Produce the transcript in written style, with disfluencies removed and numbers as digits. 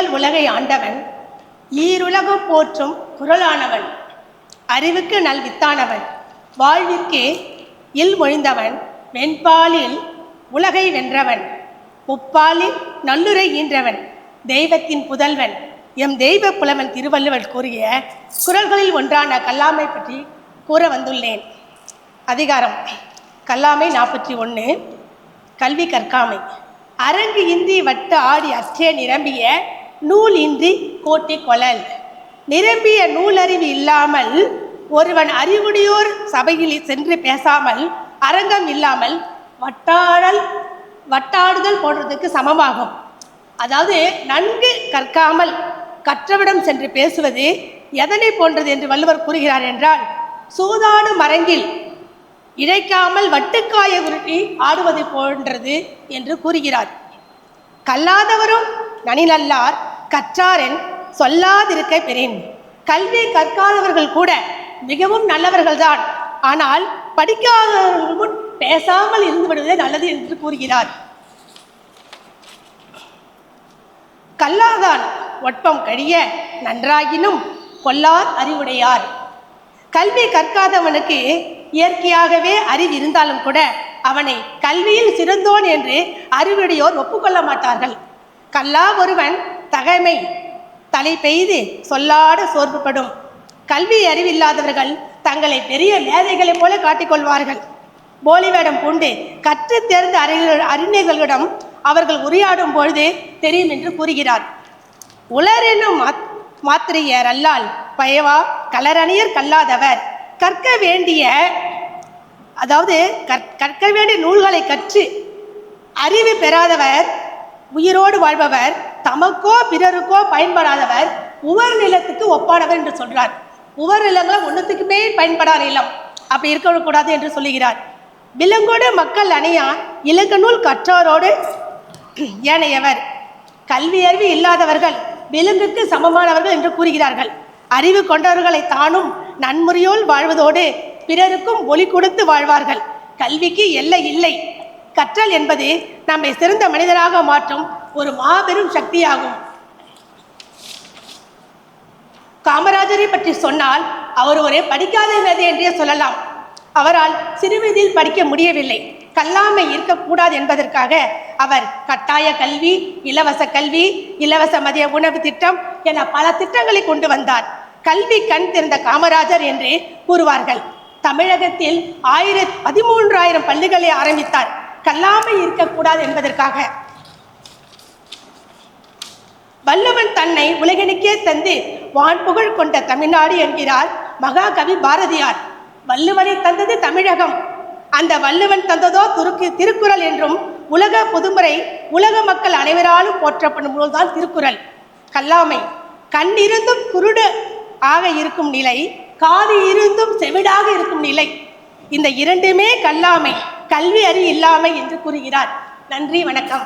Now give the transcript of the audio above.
மொழியால் உலகை ஆண்டவன், ஈருலகம் போற்றும் குரலானவன், அறிவுக்கு நல்வித்தானவன், வாழ்விற்கு இல் மொழிந்தவன், வெண்பாலில் உலகை வென்றவன், முப்பாலில் நல்லுரை ஈன்றவன், தெய்வத்தின் புதல்வன், எம் தெய்வ புலவன் திருவள்ளுவர் கூறிய குறள்களில் ஒன்றான கல்லாமை பற்றி கூற வந்துள்ளேன். அதிகாரம் கல்லாமை 41. கல்வி கற்காமை. அரங்கு இன்றி வட்டு ஆடி அற்றே நிரம்பிய நூல் இன்றி கோட்டி கொளல். நிரம்பிய நூலறிவு இல்லாமல் ஒருவன் அறிவுடையோர் சபையில் சென்று பேசாமல் அரங்கம் இல்லாமல் வட்டாடுதல் போடுறதுக்கு சமமாகும். அதாவது நன்கு கற்காமல் கற்றவிடம் சென்று பேசுவது எதனை போன்றது என்று வள்ளுவர் கூறுகிறார் என்றால், சூதாடு மரங்கில் இழைக்காமல் வட்டுக்காய உருட்டி ஆடுவது போன்றது என்று கூறுகிறார். கல்லாதவரும் நனிநல்லார் கற்றாரென் சொல்லாதிருக்க பெறின். கல்வி கற்காதவர்கள் கூட மிகவும் நல்லவர்கள்தான், ஆனால் படிக்காதவர்கள் முன் பேசாமல் இருந்து விடுவதே நல்லது என்று கூறுகிறார். கல்லாதான் ஒட்பம் கழிய நன்றாகினும் கொல்லார் அறிவுடையார். கல்வி கற்காதவனுக்கு இயற்கையாகவே அறிவு இருந்தாலும் கூட அவனை கல்வியில் சிறந்தோன் என்று அறிவுடையோர் ஒப்புக்கொள்ள மாட்டார்கள். கல்லா ஒருவன் தகைமை தலை பெய்து சொல்லாட சோர்வுபடும். கல்வி அறிவில்லாதவர்கள் தங்களை பெரிய மேதைகளைப் போல காட்டிக்கொள்வார்கள். போலிவேடம் பூண்டு கற்று தேர்ந்த அறிஞர்களிடம் அவர்கள் உரையாடும் பொழுது தெரியும் என்று கூறுகிறார். உலரெனும் மாத்திரையர் அல்லால் பயவா கலரணியர் கல்லாதவர். கற்க வேண்டிய நூல்களை கற்று அறிவு பெறாதவர், உயிரோடு வாழ்பவர், தமக்கோ பிறருக்கோ பயன்படாதவர் உவர் நிலத்துக்கு ஒப்பானவர் என்று சொல்றார். உவர் நிலங்களும் ஒன்றுத்துக்குமே பயன்படாத நிலம், அப்படி இருக்கக்கூடாது என்று சொல்லுகிறார். விலங்கோடு மக்கள் அணியா இலங்க நூல் கற்றோரோடு ஏனையவர். கல்வி அறிவு இல்லாதவர்கள் விலங்குக்கு சமமானவர்கள் என்று கூறுகிறார்கள். அறிவு கொண்டவர்களை தானும் நன்முறையோல் வாழ்வதோடு பிறருக்கும் ஒளி கொடுத்து வாழ்வார்கள். கல்விக்கு எல்லை இல்லை. கற்றல் என்பது நம்மை சிறந்த மனிதராக மாற்றும் ஒரு மாபெரும் சக்தியாகும். காமராஜரை பற்றி சொன்னால் அவர் ஒரு படிக்காத மேதை என்றே சொல்லலாம். அவரால் சிறுவயதில் படிக்க முடியவில்லை. கல்லாமை இருக்கக்கூடாது என்பதற்காக அவர் கட்டாய கல்வி, இலவச கல்வி, இலவச மதிய உணவு திட்டம் என பல திட்டங்களை கொண்டு வந்தார். கல்வி கண் திறந்த காமராஜர் என்று கூறுவார்கள். தமிழகத்தில் 13,000 பள்ளிகளை ஆரம்பித்தார், கல்லாமை இருக்கக்கூடாது என்பதற்காக. வள்ளுவன் தன்னை உலகினுக்கே தந்து வான்புகழ் கொண்ட தமிழ்நாடு என்கிறார் மகாகவி பாரதியார். வள்ளுவனை தந்தது தமிழகம். அந்த வள்ளுவன் தந்ததோ திருக்குறள் என்றும் உலக பொதுமுறை உலக மக்கள் அனைவராலும் போற்றப்படும் நூல்தான் திருக்குறள். கல்லாமை கண் இருந்தும் குருடு ஆக இருக்கும் நிலை, காது இருந்தும் செவிடாக இருக்கும் நிலை. இந்த இரண்டுமே கல்லாமை, கல்வி அறிவு இல்லாமை என்று கூறுகிறார். நன்றி, வணக்கம்.